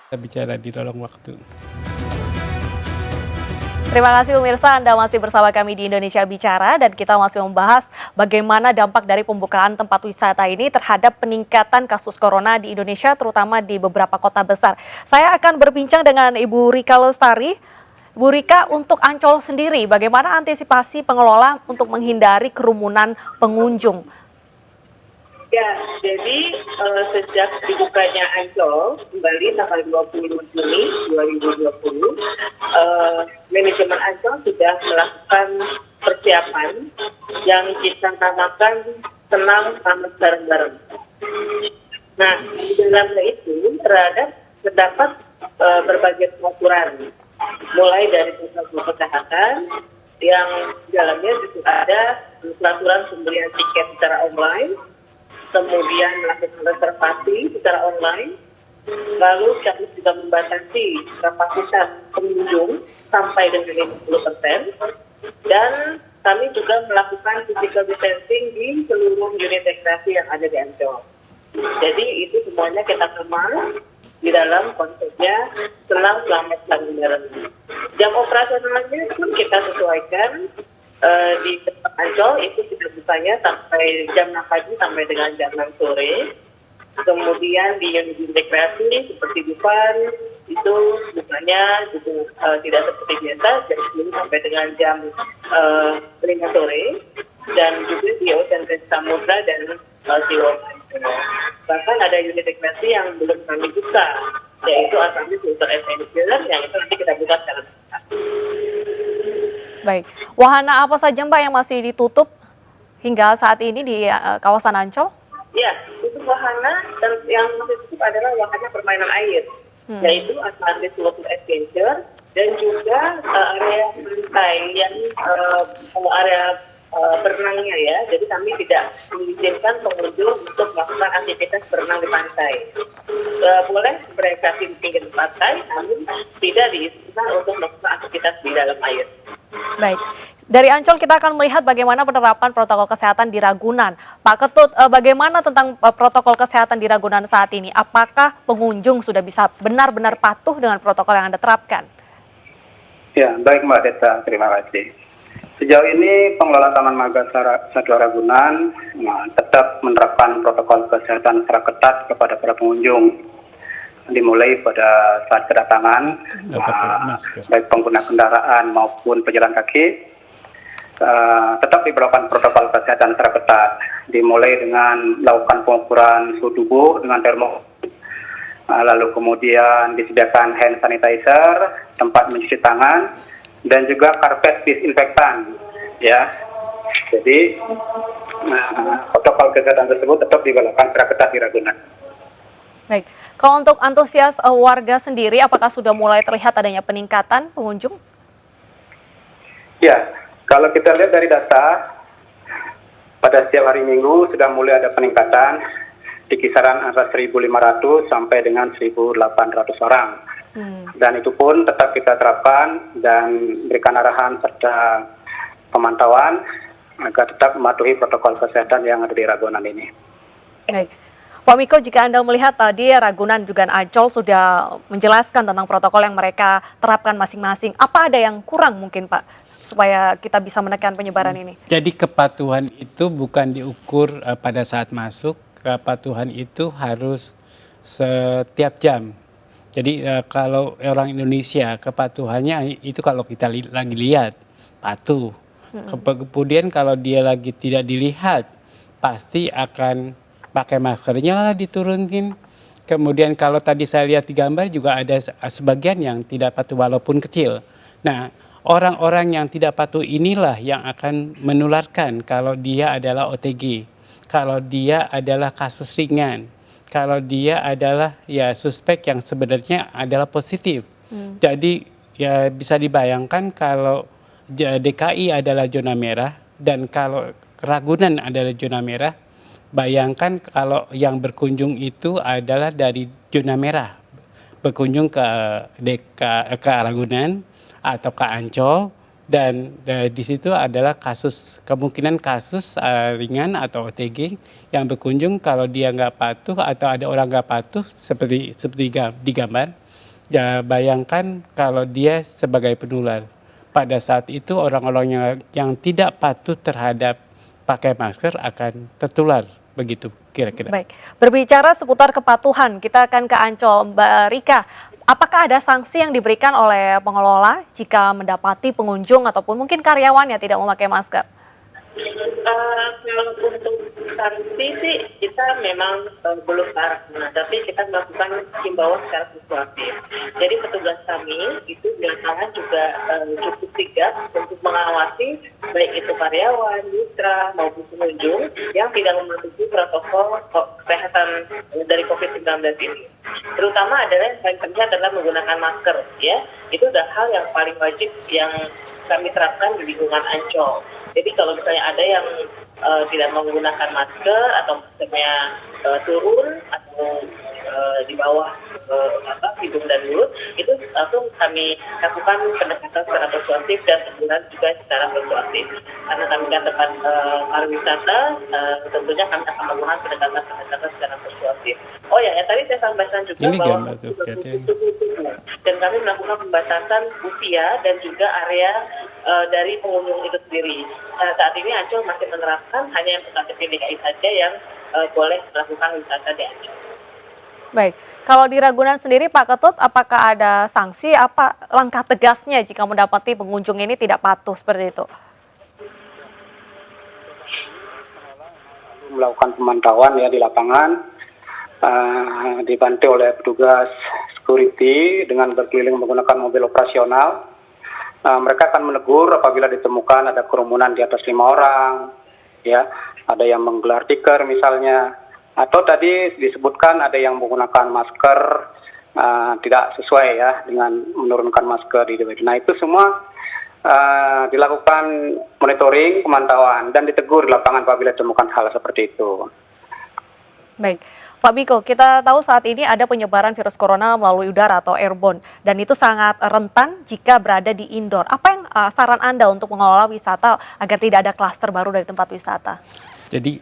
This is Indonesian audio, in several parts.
Kita bicara di lorong waktu. Terima kasih pemirsa, Anda masih bersama kami di Indonesia Bicara dan kita masih membahas bagaimana dampak dari pembukaan tempat wisata ini terhadap peningkatan kasus corona di Indonesia, terutama di beberapa kota besar. Saya akan berbincang dengan Ibu Rika Lestari. Bu Rika, untuk Ancol sendiri, bagaimana antisipasi pengelola untuk menghindari kerumunan pengunjung? Ya, jadi sejak dibukanya Ancol kembali tanggal 20 Juni 2020, manajemen Ancol sudah melakukan persiapan yang kita namakan senam selamat bareng-bareng. Nah, di dalamnya itu terdapat berbagai peraturan, mulai dari protokol kesehatan yang di dalamnya juga ada peraturan pembelian tiket secara online, kemudian melakukan reservasi secara online, lalu kami juga membatasi kapasitas pengunjung sampai dengan 50%, dan kami juga melakukan physical distancing di seluruh unit rekreasi yang ada di Ancol. Jadi itu semuanya kita kemas di dalam konsepnya senam selamat bareng-bareng. Jam operasionalnya pun kita sesuaikan. Di tempat Ancol itu kita bukanya sampai jam 6 pagi sampai dengan jam 6 sore. Kemudian di unit rekreasi seperti di Fun itu bukanya juga tidak seperti biasa, jam 10 sampai dengan jam 5 sore. Dan juga di Ocean Race Samudra dan Siwon. Bahkan ada unit rekreasi yang belum kami buka, yaitu asalnya filter essential yang itu nanti kita buka secara besar. Baik, wahana apa saja Mbak yang masih ditutup hingga saat ini di kawasan Ancol? Ya, itu wahana yang masih tutup adalah wahana permainan air, yaitu Atlantis Water Adventure dan juga area pantai yang area berenangnya ya. Jadi kami tidak mengizinkan pengunjung untuk melakukan aktivitas berenang di pantai. Boleh berekreasi di pinggir pantai, namun tidak diizinkan untuk melakukan aktivitas di dalam air. Baik, dari Ancol kita akan melihat bagaimana penerapan protokol kesehatan di Ragunan. Pak Ketut, bagaimana tentang protokol kesehatan di Ragunan saat ini? Apakah pengunjung sudah bisa benar-benar patuh dengan protokol yang Anda terapkan? Ya, baik Mbak Deta, terima kasih. Sejauh ini pengelola Taman Marga Satwa Ragunan tetap menerapkan protokol kesehatan secara ketat kepada para pengunjung. Dimulai pada saat kedatangan, baik pengguna kendaraan maupun pejalan kaki, tetap diberlakukan protokol kesehatan secara ketat. Dimulai dengan melakukan pengukuran suhu tubuh dengan termometer, lalu kemudian disediakan hand sanitizer, tempat mencuci tangan, dan juga karpet disinfektan. Ya, jadi protokol kesehatan tersebut tetap diberlakukan secara ketat di Ragunan. Baik, kalau untuk antusias warga sendiri, apakah sudah mulai terlihat adanya peningkatan pengunjung? Ya, kalau kita lihat dari data, pada setiap hari Minggu sudah mulai ada peningkatan di kisaran antara 1.500 sampai dengan 1.800 orang. Dan itu pun tetap kita terapkan dan berikan arahan serta pemantauan agar tetap mematuhi protokol kesehatan yang ada di Ragunan ini. Baik. Pak Miko, jika Anda melihat tadi Ragunan juga Ancol sudah menjelaskan tentang protokol yang mereka terapkan masing-masing. Apa ada yang kurang mungkin Pak, supaya kita bisa menekan penyebaran ini? Jadi kepatuhan itu bukan diukur pada saat masuk, kepatuhan itu harus setiap jam. Jadi kalau orang Indonesia kepatuhannya itu kalau kita lagi lihat, patuh. Kemudian kalau dia lagi tidak dilihat, pasti akan pakai maskernya lah diturunkan. Kemudian kalau tadi saya lihat di gambar juga ada sebagian yang tidak patuh walaupun kecil. Nah, orang-orang yang tidak patuh inilah yang akan menularkan kalau dia adalah OTG, kalau dia adalah kasus ringan, kalau dia adalah ya suspek yang sebenarnya adalah positif. Jadi ya bisa dibayangkan kalau DKI adalah zona merah dan kalau Ragunan adalah zona merah, bayangkan kalau yang berkunjung itu adalah dari zona merah, berkunjung ke Ragunan atau ke Ancol, dan di situ adalah kemungkinan kasus ringan atau OTG yang berkunjung. Kalau dia nggak patuh atau ada orang nggak patuh seperti di gambar, Ya, bayangkan kalau dia sebagai penular. Pada saat itu orang-orang yang tidak patuh terhadap pakai masker akan tertular, begitu kira-kira. Baik, berbicara seputar kepatuhan, kita akan ke Ancol. Mbak Rika, apakah ada sanksi yang diberikan oleh pengelola jika mendapati pengunjung ataupun mungkin karyawan yang tidak memakai masker? Kalau untuk sanksi sih kita memang belum ke arah sana, tapi kita melakukan himbauan secara fluktuatif. Jadi petugas kami itu di lapangan juga cukup sigap untuk mengawasi baik itu karyawan, mitra maupun pengunjung yang tidak mematuhi protokol kesehatan dari COVID-19 ini. Terutama adalah yang paling penting adalah menggunakan masker, ya. Itu udah hal yang paling wajib yang kami terapkan di lingkungan Ancol. Jadi kalau misalnya ada yang tidak menggunakan masker atau maskernya turun atau di bawah hidung dan mulut, itu langsung kami lakukan pendekatan secara persuasif dan teguran juga secara persuasif. Karena kami kan tempat pariwisata, tentunya kami akan melakukan pendekatan secara persuasif. Oh ya, tadi saya sampaikan juga Ini bahwa gambar tuh, dan kami melakukan pembatasan usia dan juga area dari pengunjung itu sendiri. Saat ini Ancol masih menerapkan hanya yang PKP DKI saja yang boleh melakukan wisata di Ancol. Baik, kalau di Ragunan sendiri Pak Ketut, apakah ada sanksi, apa langkah tegasnya jika mendapati pengunjung ini tidak patuh seperti itu? Melakukan pemantauan ya di lapangan, dibantu oleh petugas security dengan berkeliling menggunakan mobil operasional. Mereka akan menegur apabila ditemukan ada kerumunan di atas 5 orang, ya, ada yang menggelar tikar misalnya, atau tadi disebutkan ada yang menggunakan masker tidak sesuai ya dengan menurunkan masker di DWD. Nah itu semua dilakukan monitoring, pemantauan, dan ditegur di lapangan apabila ditemukan hal seperti itu. Baik, Pak Biko, kita tahu saat ini ada penyebaran virus corona melalui udara atau airborne, dan itu sangat rentan jika berada di indoor. Apa yang saran Anda untuk mengelola wisata agar tidak ada klaster baru dari tempat wisata? Jadi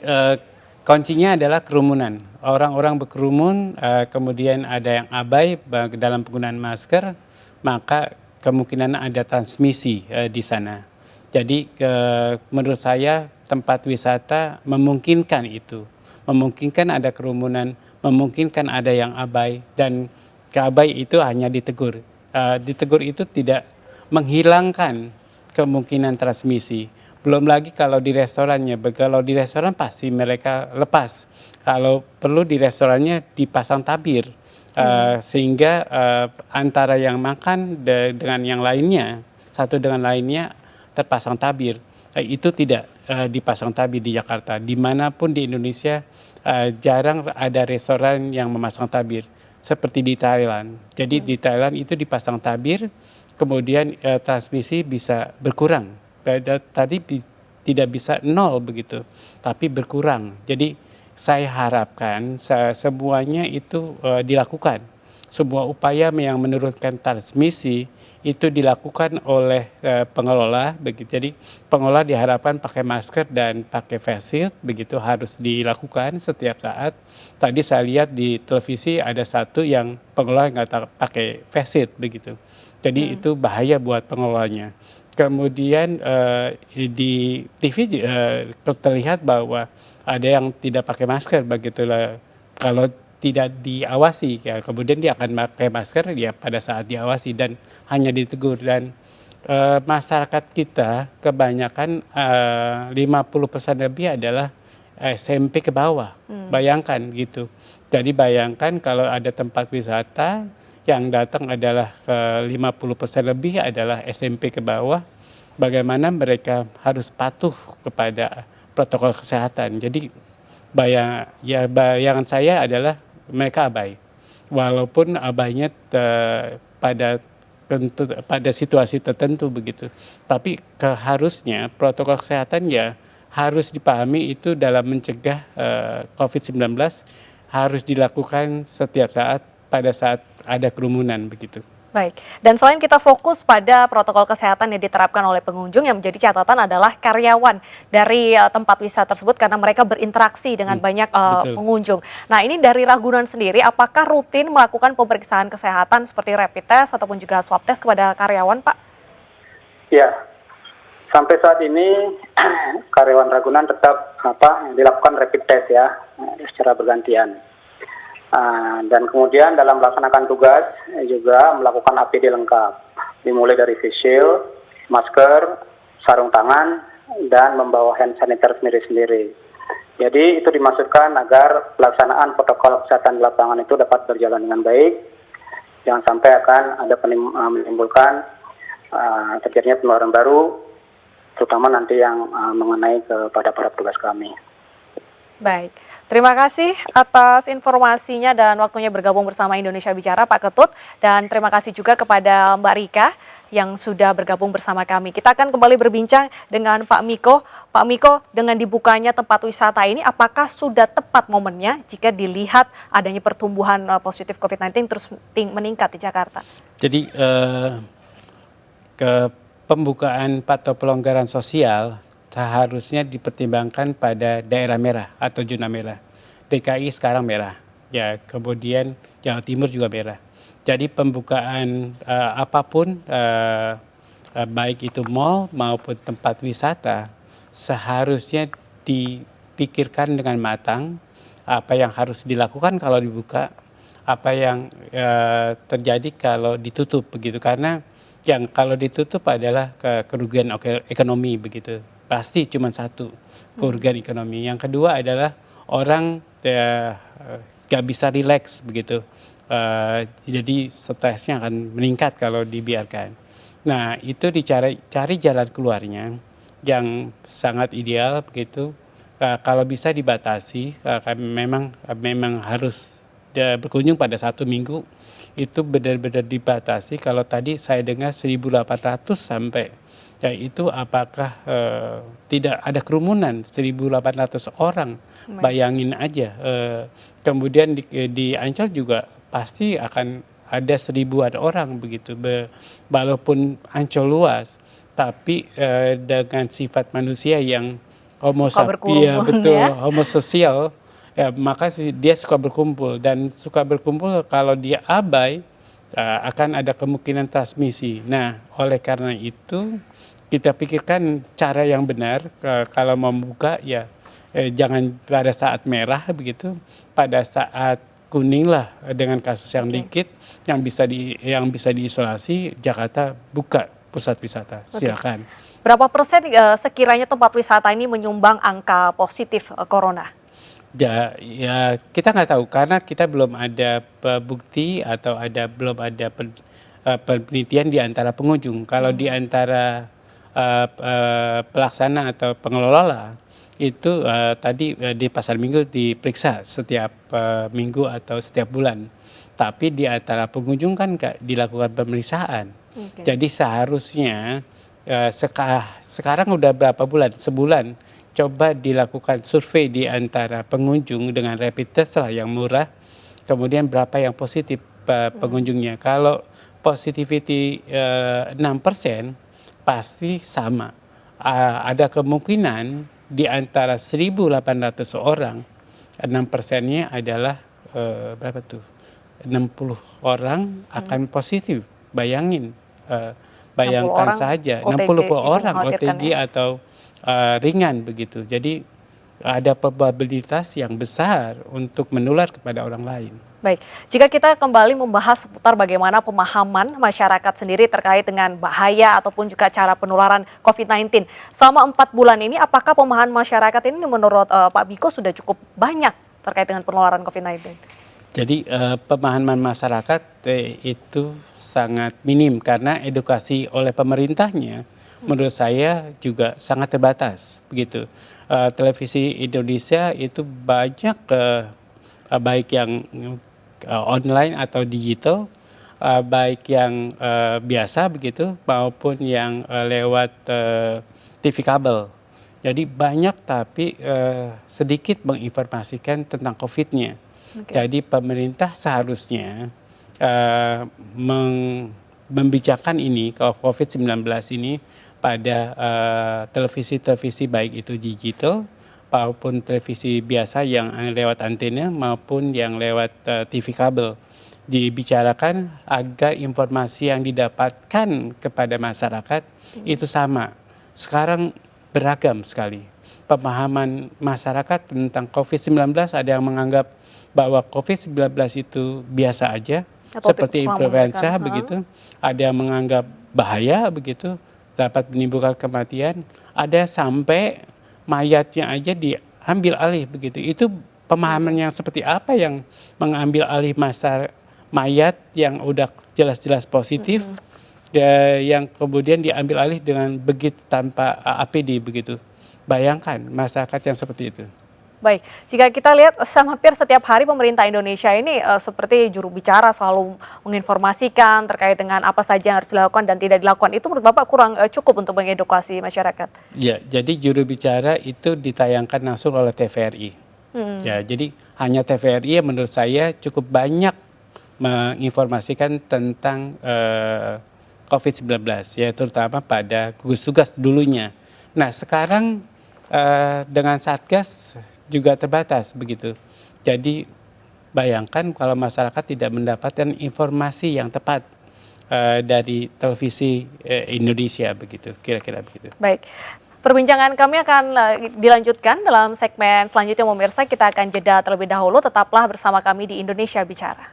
kuncinya adalah kerumunan. Orang-orang berkerumun, kemudian ada yang abai dalam penggunaan masker, maka kemungkinan ada transmisi di sana. Jadi menurut saya tempat wisata memungkinkan itu. Memungkinkan ada kerumunan, memungkinkan ada yang abai, dan keabai itu hanya ditegur. Ditegur itu tidak menghilangkan kemungkinan transmisi. Belum lagi kalau di restorannya, kalau di restoran pasti mereka lepas. Kalau perlu di restorannya dipasang tabir, sehingga antara yang makan dengan yang lainnya, satu dengan lainnya terpasang tabir. Itu tidak dipasang tabir di Jakarta. Dimanapun di Indonesia jarang ada restoran yang memasang tabir seperti di Thailand. Jadi di Thailand itu dipasang tabir, kemudian transmisi bisa berkurang. Tadi tidak bisa nol begitu, tapi berkurang. Jadi saya harapkan semuanya itu dilakukan. Semua upaya yang menurunkan transmisi itu dilakukan oleh pengelola, begitu. Jadi pengelola diharapkan pakai masker dan pakai face shield, begitu harus dilakukan setiap saat. Tadi saya lihat di televisi ada satu yang pengelola nggak pakai face shield, begitu. Jadi itu bahaya buat pengelolanya. Kemudian di TV terlihat bahwa ada yang tidak pakai masker, begitulah. Kalau tidak diawasi, ya, kemudian dia akan pakai masker ya pada saat diawasi dan hanya ditegur. Dan masyarakat kita kebanyakan 50% lebih adalah SMP ke bawah. Bayangkan gitu. Jadi bayangkan kalau ada tempat wisata yang datang adalah 50% lebih adalah SMP ke bawah, bagaimana mereka harus patuh kepada protokol kesehatan. Jadi bayangan saya adalah mereka abai, walaupun abainya pada situasi tertentu begitu. Tapi harusnya protokol kesehatan ya harus dipahami itu dalam mencegah COVID-19 harus dilakukan setiap saat pada saat ada kerumunan begitu. Baik, dan selain kita fokus pada protokol kesehatan yang diterapkan oleh pengunjung, yang menjadi catatan adalah karyawan dari tempat wisata tersebut karena mereka berinteraksi dengan banyak betul. pengunjung. Nah, ini dari Ragunan sendiri, apakah rutin melakukan pemeriksaan kesehatan seperti rapid test ataupun juga swab test kepada karyawan, Pak? Ya, sampai saat ini karyawan Ragunan tetap dilakukan rapid test ya, secara bergantian. Dan kemudian dalam melaksanakan tugas juga melakukan APD lengkap, dimulai dari face shield, masker, sarung tangan, dan membawa hand sanitizer sendiri-sendiri. Jadi itu dimaksudkan agar pelaksanaan protokol kesehatan di lapangan itu dapat berjalan dengan baik, jangan sampai akan ada menimbulkan terjadinya penularan baru, terutama nanti yang mengenai kepada para petugas kami. Baik, terima kasih atas informasinya dan waktunya bergabung bersama Indonesia Bicara, Pak Ketut. Dan terima kasih juga kepada Mbak Rika yang sudah bergabung bersama kami. Kita akan kembali berbincang dengan Pak Miko. Pak Miko, dengan dibukanya tempat wisata ini, apakah sudah tepat momennya jika dilihat adanya pertumbuhan positif COVID-19 terus meningkat di Jakarta? Jadi ke pembukaan atau pelonggaran sosial seharusnya dipertimbangkan pada daerah merah atau zona merah. DKI sekarang merah, ya kemudian Jawa Timur juga merah. Jadi pembukaan apapun, baik itu mal maupun tempat wisata, seharusnya dipikirkan dengan matang apa yang harus dilakukan kalau dibuka, apa yang terjadi kalau ditutup begitu. Karena yang kalau ditutup adalah kerugian ekonomi begitu. Pasti cuma satu, kerugian ekonomi. Yang kedua adalah orang gak bisa rileks begitu. Jadi stresnya akan meningkat kalau dibiarkan. Nah, itu cari jalan keluarnya yang sangat ideal begitu. Kalau bisa dibatasi, memang harus berkunjung pada 1 minggu, itu benar-benar dibatasi. Kalau tadi saya dengar 1.800 sampai, ya itu apakah tidak ada kerumunan 1.800 orang, bayangin aja. Kemudian di Ancol juga pasti akan ada 1.000-an orang begitu, walaupun Ancol luas, tapi dengan sifat manusia yang homo sapiens, betul, ya? Homo sosial, ya, maka dia suka berkumpul, dan suka berkumpul kalau dia abai akan ada kemungkinan transmisi. Nah, oleh karena itu kita pikirkan cara yang benar. Kalau mau buka ya jangan pada saat merah begitu, pada saat kuning lah dengan kasus yang dikit, yang bisa diisolasi. Jakarta buka pusat wisata, silakan. Berapa persen sekiranya tempat wisata ini menyumbang angka positif corona? Ya, kita nggak tahu karena kita belum ada bukti atau belum ada penelitian di antara pengunjung. Kalau di antara pelaksana atau pengelola itu tadi di pasar minggu diperiksa setiap minggu atau setiap bulan. Tapi di antara pengunjung kan dilakukan pemeriksaan. Jadi seharusnya sekarang udah berapa bulan? Sebulan. Coba dilakukan survei di antara pengunjung dengan rapid test lah yang murah. Kemudian berapa yang positif pengunjungnya. Kalau positivity 6%, pasti sama. Ada kemungkinan di antara 1.800 orang, 6%-nya adalah berapa tuh? 60 orang akan positif. Bayangin, bayangkan saja 60 orang OTG atau ringan begitu. Jadi ada probabilitas yang besar untuk menular kepada orang lain. Baik, jika kita kembali membahas seputar bagaimana pemahaman masyarakat sendiri terkait dengan bahaya ataupun juga cara penularan COVID-19. Selama 4 bulan ini, apakah pemahaman masyarakat ini menurut Pak Miko sudah cukup banyak terkait dengan penularan COVID-19? Jadi pemahaman masyarakat itu sangat minim karena edukasi oleh pemerintahnya menurut saya juga sangat terbatas begitu. Televisi Indonesia itu banyak baik yang online atau digital, baik yang biasa begitu maupun yang lewat TV kabel. Jadi banyak tapi sedikit menginformasikan tentang COVID-nya. Jadi pemerintah seharusnya membicarakan ini kalau COVID-19 ini pada televisi-televisi baik itu digital maupun televisi biasa yang lewat antena maupun yang lewat TV kabel, dibicarakan agar informasi yang didapatkan kepada masyarakat itu sama. Sekarang beragam sekali pemahaman masyarakat tentang COVID-19, ada yang menganggap bahwa COVID-19 itu biasa aja, Atau seperti tidak influenza membahayakan. begitu. Ada yang menganggap bahaya begitu, dapat menimbulkan kematian. Ada sampai mayatnya aja diambil alih begitu. Itu pemahaman yang seperti apa yang mengambil alih mayat yang udah jelas-jelas positif, yang kemudian diambil alih dengan begitu tanpa APD begitu. Bayangkan masyarakat yang seperti itu. Baik, jika kita lihat hampir setiap hari pemerintah Indonesia ini seperti juru bicara selalu menginformasikan terkait dengan apa saja yang harus dilakukan dan tidak dilakukan. Itu menurut Bapak kurang cukup untuk mengedukasi masyarakat? Ya, jadi juru bicara itu ditayangkan langsung oleh TVRI. Ya, jadi hanya TVRI yang menurut saya cukup banyak menginformasikan tentang COVID-19, ya terutama pada gugus tugas dulunya. Nah, sekarang dengan Satgas juga terbatas begitu. Jadi bayangkan kalau masyarakat tidak mendapatkan informasi yang tepat dari televisi Indonesia begitu, kira-kira begitu. Baik, perbincangan kami akan dilanjutkan dalam segmen selanjutnya pemirsa. Kita akan jeda terlebih dahulu, tetaplah bersama kami di Indonesia Bicara.